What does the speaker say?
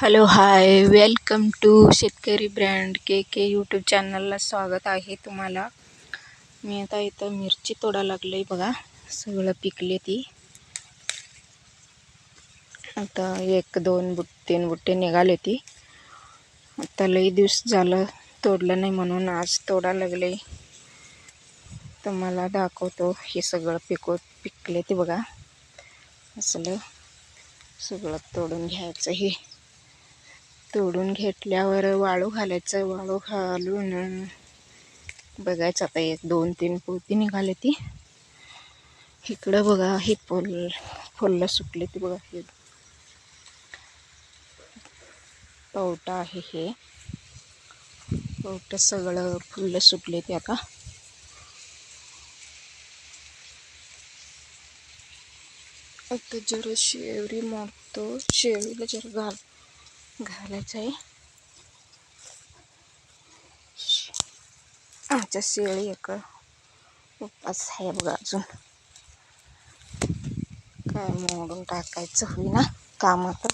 Hello hi welcome to शेतकरी brand के YouTube चॅनलला स्वागत आहे तुम्हाला. मी आता इथं मिरची तोडा लागले बघा. सगळं पिकले ती. आता 1-2-3 बुट्टे निघाले ती. आता लई दिवस झालं तोडलं नाही म्हणून आज तोडा लागले. तुम्हाला दाखवतो. हे सगळं पिकले ती बघा. असलं सगळं तोडून घ्यायचं. हे तोडून घेतल्यावर वाळू घालायचं. वाळू घालून बघायचं. आता 1-2-3 पोती निघाले ती. इकडं बघा हे फुलं सुकले ती बघा. हे पावटा आहे. हे पावटा सगळं फुलं सुकले ते. आता जरा शेवरी मारतो. शेवरीला जरा घालायचं आहे. आमच्या शेळी एक उपास आहे बघा. अजून काय मोडून टाकायचं होईना काम. आता